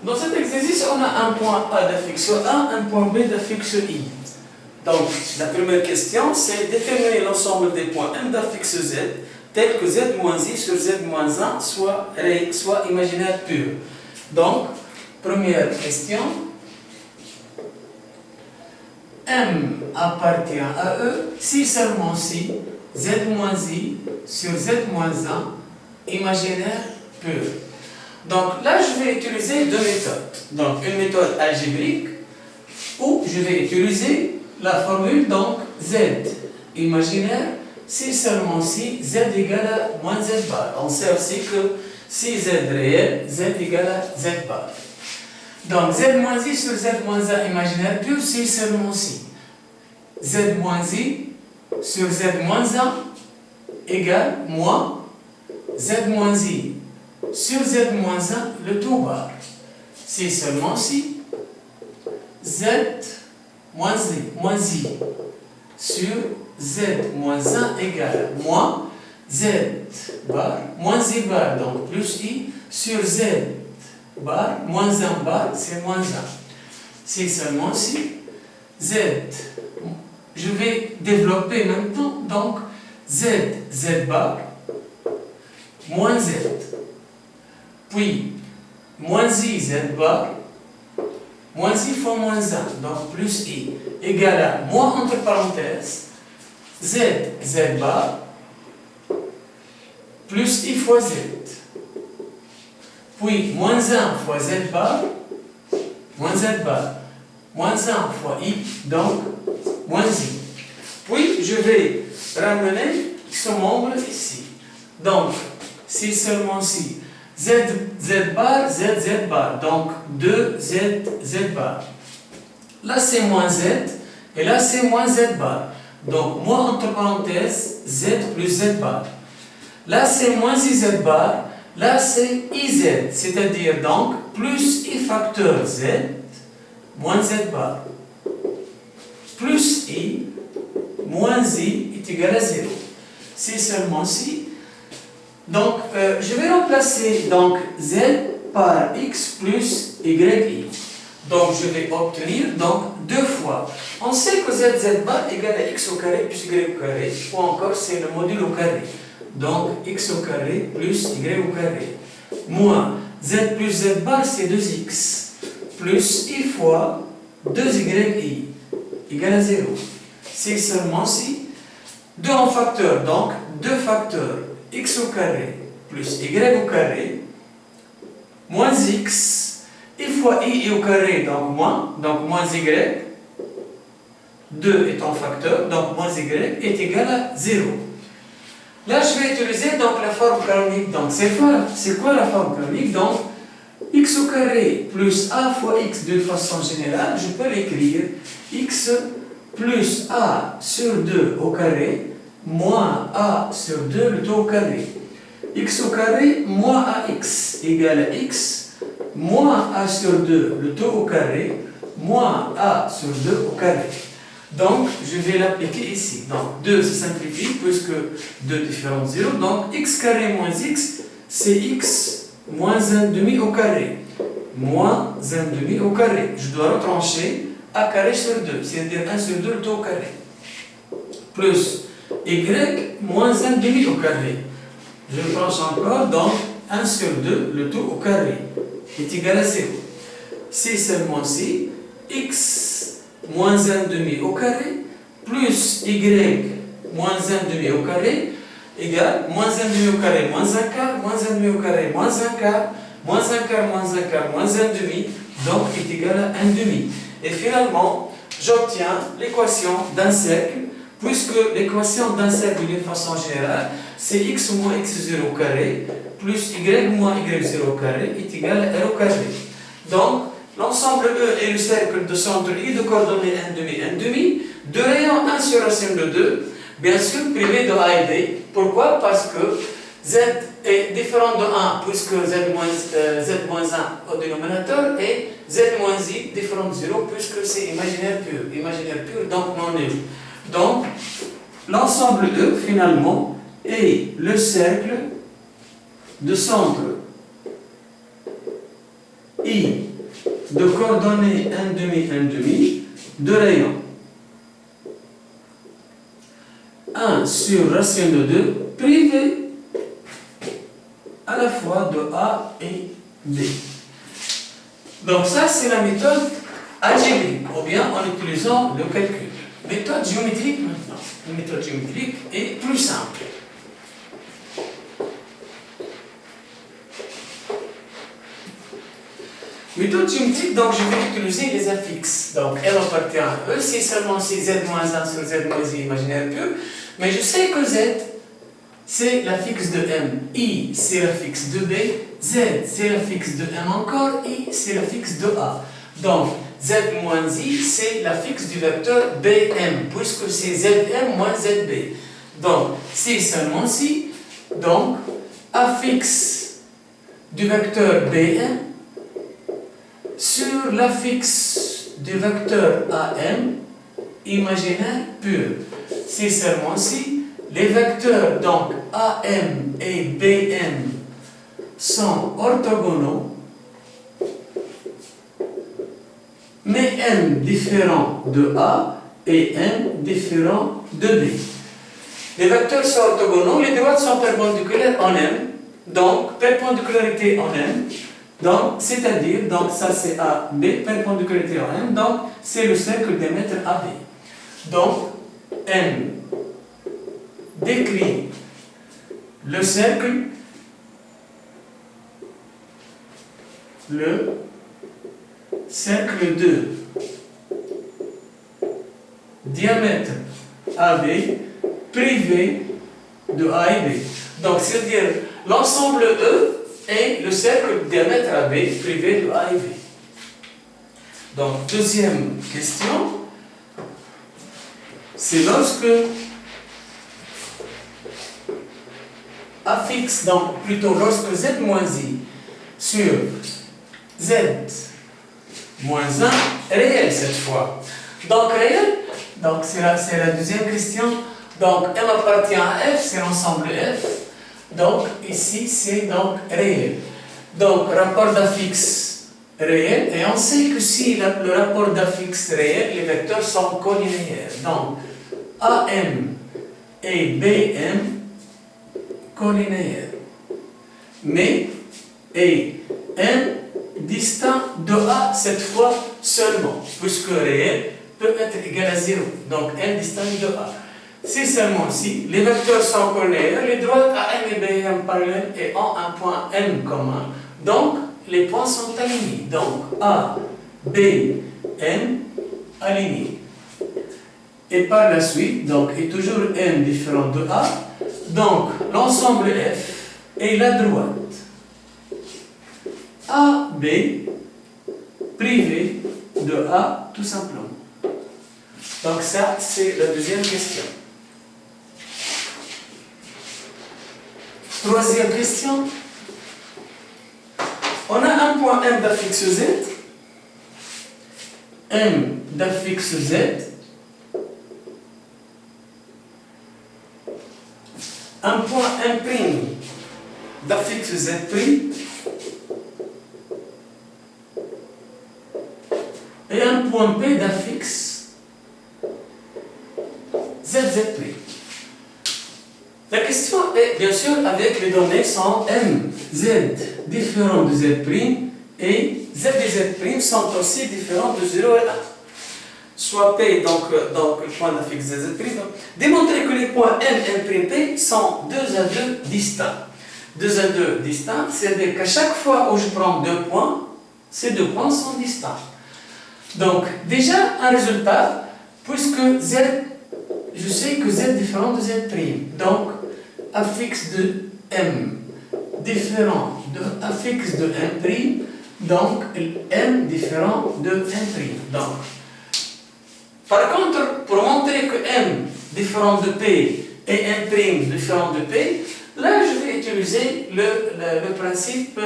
Dans cet exercice, on a un point A d'affixe A, un point B d'affixe I. Donc, la première question, c'est déterminer l'ensemble des points M d'affixe Z, tel que Z moins I sur Z moins 1 soit imaginaire pur. Donc, première question, M appartient à E si seulement si Z moins I sur Z moins 1 imaginaire pur. Donc là, je vais utiliser deux méthodes. Donc une méthode algébrique où je vais utiliser la formule donc Z imaginaire si seulement si Z égale à moins Z bar. On sait aussi que si Z réel, Z égale à Z bar. Donc Z moins I sur Z moins 1 imaginaire pur si seulement si Z moins I sur Z moins 1 égale moins Z moins I sur Z moins 1 le tout bar. Si seulement si Z moins I sur Z moins 1 égale moins Z bar moins I bar, donc plus I sur Z bar moins 1 bar, c'est moins 1. Si seulement si Z, je vais développer maintenant, donc Z bar moins Z, puis moins I Z bar, moins I fois moins 1, donc plus I, égale à moins entre parenthèses, Z bar, plus I fois Z, puis moins 1 fois Z bar, moins Z bar, moins 1 fois I, donc moins I. Puis je vais ramener ce membre ici. Donc, si seulement si Z bar, Z bar, donc 2Z bar. Là c'est moins Z, et là c'est moins Z bar. Donc moins entre parenthèses, Z plus Z bar. Là c'est moins IZ bar, là c'est IZ, c'est-à-dire donc plus I facteur Z, moins Z bar, plus I, moins I est égal à 0. Si seulement si. Donc, je vais remplacer donc Z par X plus YI. Donc, je vais obtenir donc deux fois. On sait que Z bar égale à X au carré plus Y au carré, ou encore c'est le module au carré. Donc, X au carré plus Y au carré. Moins Z plus Z bar, c'est 2X. Plus I fois 2YI égale à 0. Si seulement si. 2 en facteur, donc 2 facteurs. X au carré plus Y au carré moins X I fois I au carré, donc moins Y, 2 est en facteur, donc moins Y est égal à 0. Là je vais utiliser donc la forme canonique. Donc c'est quoi la forme canonique? Donc X au carré plus A fois X d'une façon générale, je peux l'écrire X plus A sur 2 au carré moins A sur 2 le tout au carré. X au carré moins AX égale à X moins A sur 2 le tout au carré moins A sur 2 au carré. Donc, je vais l'appliquer ici. Donc, 2 se simplifie puisque 2 différents 0. Donc, X carré moins X, c'est X moins 1 demi au carré. Moins 1 demi au carré. Je dois retrancher A carré sur 2, c'est-à-dire 1 sur 2 le tout au carré. Plus Y moins 1 demi au carré. Je tranche encore, donc 1 sur 2, le tout au carré, est égal à 0. Si seulement si, X moins 1 demi au carré, plus Y moins 1 demi au carré, égale moins 1 demi au carré, moins 1 quart, moins 1 demi au carré, moins 1 quart, moins 1 quart, moins 1 quart, moins 1 demi, donc est égal à 1 demi. Et finalement, j'obtiens l'équation d'un cercle, puisque l'équation d'un cercle d'une façon générale, c'est x moins x0 au carré, plus y moins y0 au carré est égal à r au carré. Donc, l'ensemble E est le cercle de centre I de coordonnées 1 demi, de rayon 1 sur racine de 2, bien sûr privé de A et B. Pourquoi? Parce que Z est différent de 1, puisque Z moins 1 au dénominateur, et Z moins I différent de 0, puisque c'est imaginaire pur, donc non nul. Donc, l'ensemble E, finalement, est le cercle de centre I de coordonnées 1,5 de rayon. 1 sur racine de 2 privé à la fois de A et B. Donc ça, c'est la méthode algébrique, ou bien en utilisant le calcul. Méthode géométrique maintenant. Une méthode géométrique est plus simple. Méthode géométrique, donc je vais utiliser les affixes. Donc M appartient à E, c'est seulement si Z-1 sur Z-I imaginaire pur. Mais je sais que Z, c'est l'affixe de M. I, c'est l'affixe de B. Z, c'est l'affixe de M encore. I, c'est l'affixe de A. Donc, Z-I, c'est l'affixe du vecteur BM, puisque c'est ZM moins ZB. Donc, c'est seulement si. Donc, affixe du vecteur BM sur l'affixe du vecteur AM imaginaire pur. C'est seulement si les vecteurs donc AM et BM sont orthogonaux, mais M différent de A et M différent de B. Les vecteurs sont orthogonaux, les droites sont perpendiculaires en M, donc perpendicularité en M, donc c'est-à-dire, donc ça c'est AB, perpendicularité en M, donc c'est le cercle diamètre AB. Donc M décrit le cercle, de diamètre AB privé de A et B. Donc c'est-à-dire l'ensemble E est le cercle de diamètre AB privé de A et B. Donc deuxième question, c'est lorsque affixe, donc plutôt lorsque Z moins I sur Z moins 1 réel cette fois. Donc réel, donc c'est la deuxième question. Donc M appartient à F, c'est l'ensemble F. Donc ici c'est donc réel. Donc rapport d'affixe réel, et on sait que si le rapport d'affixe réel, les vecteurs sont collinéaires. Donc AM et BM collinéaires. Mais et M distinct de A cette fois seulement, puisque réel peut être égal à 0. Donc M distinct de A. C'est seulement si les vecteurs sont collinéaires, les droites AM et BM parallèles et ont un point M commun. Donc les points sont alignés. Donc A, B, M alignés. Et par la suite, donc, est toujours M différent de A. Donc l'ensemble F est la droite AB privé de A tout simplement. Donc ça, c'est la deuxième question. Troisième question. On a un point M d'affixe Z. M d'affixe Z. Un point M' d'affixe Z'. Et un point P d'affixe ZZ'. La question est bien sûr avec les données sont M, Z différents de Z' et Z et Z' sont aussi différents de 0 et 1. Soit P, donc le point d'affixe ZZ'. Démontrer que les points M, M', P sont 2 à 2 distincts. 2 à 2 distincts, c'est-à-dire qu'à chaque fois où je prends 2 points, ces 2 points sont distincts. Donc, déjà, un résultat, puisque Z, je sais que Z est différent de Z'. Donc, affixe de M différent de affixe de M', donc M différent de M'. Donc, par contre, pour montrer que M différent de P et M' différent de P, là, je vais utiliser le principe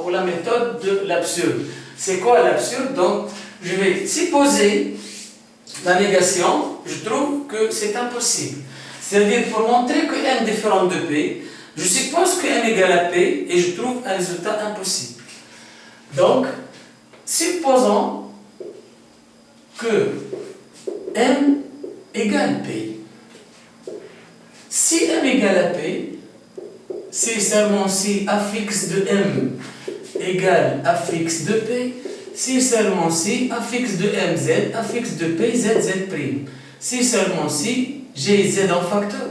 ou la méthode de l'absurde. C'est quoi l'absurde? Donc, je vais supposer la négation, je trouve que c'est impossible. C'est-à-dire, pour montrer que M différent de P, je suppose que M égale à P et je trouve un résultat impossible. Donc, supposons que M égale P. Si M égale à P, c'est seulement si A fixe de M égale A fixe de P, si seulement si A fixe de M, Z, A fixe de P, Z, Z'. Si seulement si j'ai Z en facteur.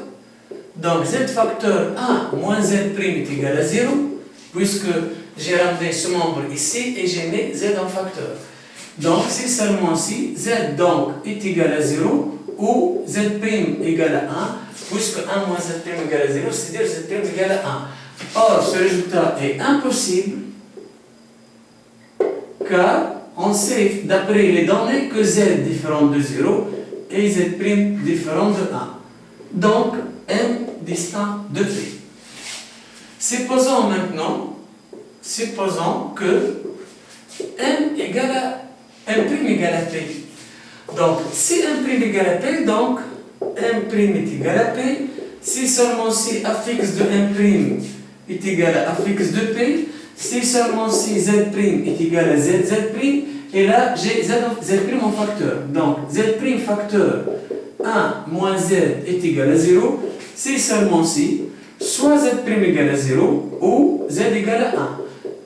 Donc Z facteur 1 moins Z' est égal à 0, puisque j'ai ramené ce membre ici et j'ai mis Z en facteur. Donc si seulement si Z donc est égal à 0 ou Z' égale à 1, puisque 1 moins Z' égale à 0, c'est-à-dire Z' égale à 1. Or, ce résultat est impossible car on sait d'après les données que Z est différent de 0 et Z' différent de 1. Donc, M distinct de P. Supposons maintenant, que M égale à M' égale à P. Donc, si M' égale à P, donc M' est égal à P. Si seulement si A fixe de M' est égal à A fixe de P, si seulement si Z' est égal à Z', et là j'ai Z' en facteur. Donc Z' facteur 1 moins Z est égal à 0, si seulement si soit Z' égale à 0 ou Z égale à 1.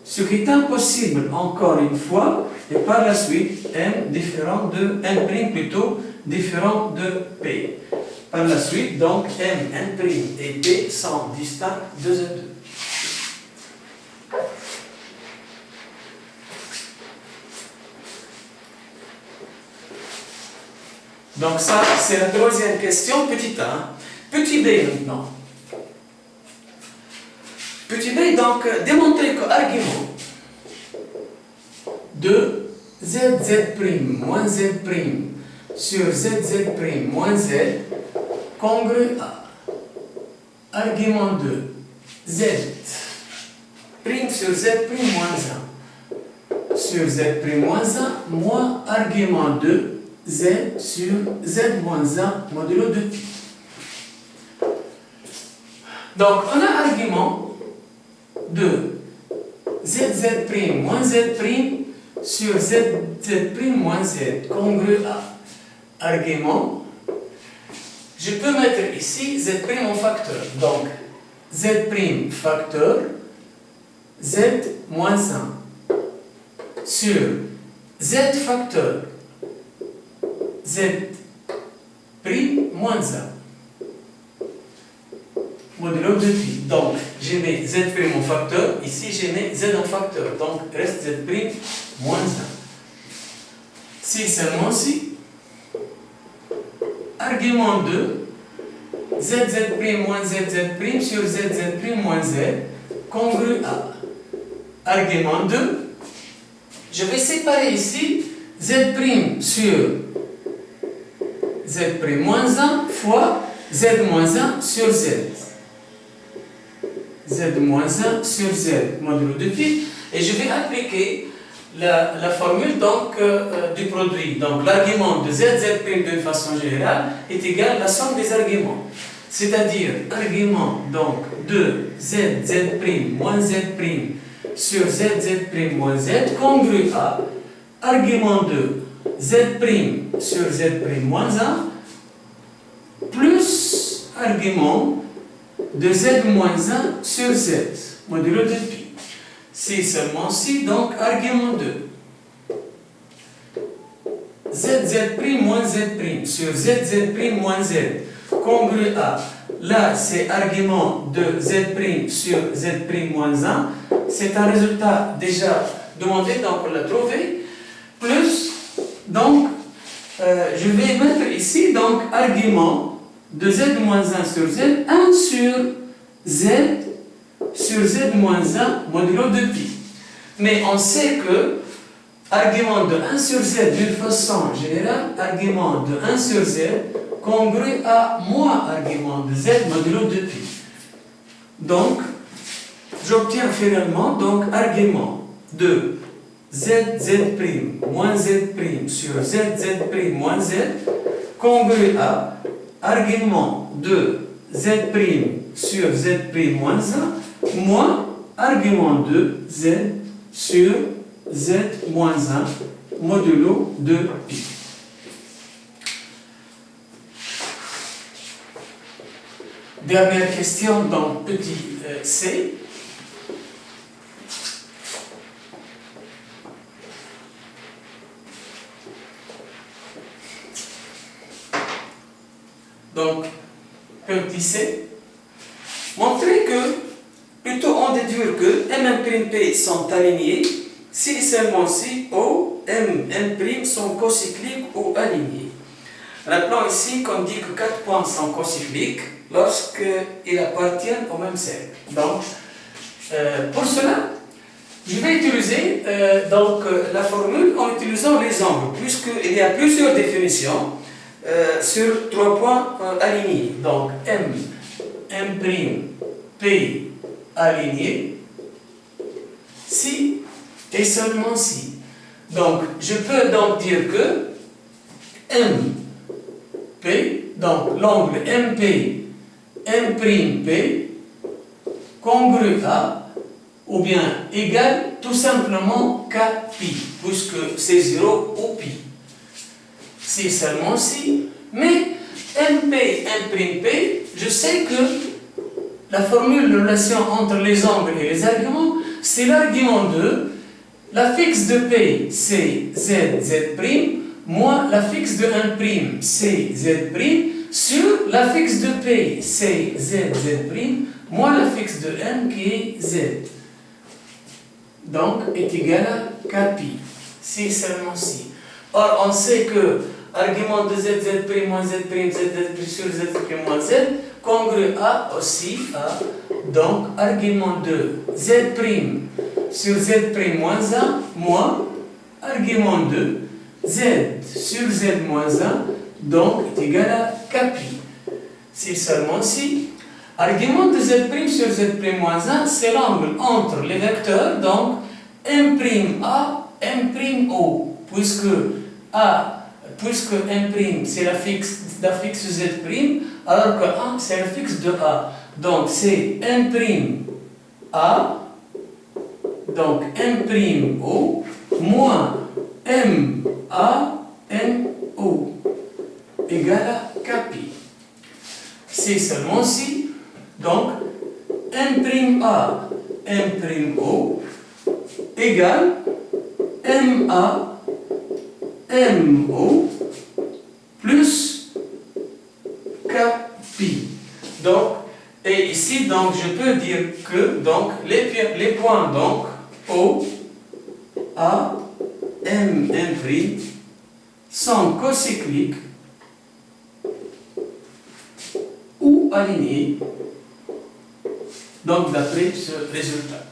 Ce qui est impossible encore une fois, et par la suite M différent de M' plutôt différent de P. Par la suite, donc M, M' et P sont distincts de Z2. Donc ça, c'est la troisième question, petit a. Petit b maintenant. Petit b, donc, démontrer que l'argument de ZZ' moins Z' sur ZZ' moins Z congrue à argument de Z' sur Z' moins 1 sur Z' moins 1 moins argument de Z sur Z moins 1 modulo de pi. Donc, on a argument de ZZ' moins Z' sur ZZ' moins Z congru à argument. Je peux mettre ici Z' en facteur. Donc, Z' facteur Z moins 1 sur Z facteur Z' moins 1 modulo de pi. Donc, j'ai mis Z' en facteur, ici j'ai mis Z en facteur, donc reste Z' moins 1. Si seulement si, argument 2, ZZ' moins ZZ' sur ZZ' moins Z, congru à argument 2, je vais séparer ici Z' sur Z' moins 1 fois Z moins 1 sur Z. Z moins 1 sur Z modulo de pi, et je vais appliquer la formule donc, du produit. Donc l'argument de ZZ' d'une façon générale est égal à la somme des arguments. C'est-à-dire argument donc de ZZ' moins Z' sur ZZ' moins Z congru à argument de Z' sur Z' moins 1 plus argument de Z moins 1 sur Z, modulo de pi. Si seulement si, donc argument 2. ZZ' moins Z' sur ZZ' moins Z, congru à, là c'est argument de Z' sur Z' moins 1, c'est un résultat déjà demandé, donc on l'a trouvé, plus, donc, je vais mettre ici, donc, argument de Z moins 1 sur Z, 1 sur Z moins 1 modulo de pi. Mais on sait que argument de 1 sur Z d'une façon générale, argument de 1 sur Z congru à moins argument de Z modulo de pi. Donc, j'obtiens finalement donc argument de ZZ' moins Z' sur ZZ' moins Z congru à argument de Z' sur Z' moins 1 moins argument de Z sur Z moins 1 modulo de pi. Dernière question dans petit c. Donc, petit c. Montrer que, plutôt on déduire que M''P sont alignés si et seulement si O, M, M' sont cocycliques ou alignés. Rappelons ici qu'on dit que 4 points sont cocycliques lorsqu'ils appartiennent au même cercle. Donc, pour cela, je vais utiliser la formule en utilisant les angles, puisqu'il y a plusieurs définitions sur 3 points alignés. Donc, M, M', P aligné, si et seulement si. Donc, je peux donc dire que M, P, donc l'angle MP, M'P, congru à, ou bien égal tout simplement qu'à pi, puisque c'est 0 ou pi. Si seulement si, mais MP, M'P, je sais que la formule de relation entre les angles et les arguments, c'est l'argument de la fixe de P, c'est Z, Z', moins la fixe de 1', c'est Z', sur la fixe de P, c'est Z, Z', moins la fixe de M qui est Z. Donc, est égal à Kpi, si seulement si. Or, on sait que argument de Z, Z' moins Z', Z' sur Z' moins Z, congru à aussi à, donc argument de Z' sur Z' moins 1, moins argument de Z sur Z moins 1, donc est égal à Kpi. Si seulement si, argument de Z' sur Z' moins 1, c'est l'angle entre les vecteurs, donc M'A, M'O, puisque M' c'est la fixe Z', alors que A c'est la fixe de A. Donc c'est M'A, donc M'O, moins M-A-N-O égale à Kpi. Si seulement si, donc M''A, M''O égale M-A, M-O plus Kpi. Donc, et ici, donc, je peux dire que donc, les points donc, O, A, M', sont cocycliques ou alignés, donc d'après ce résultat.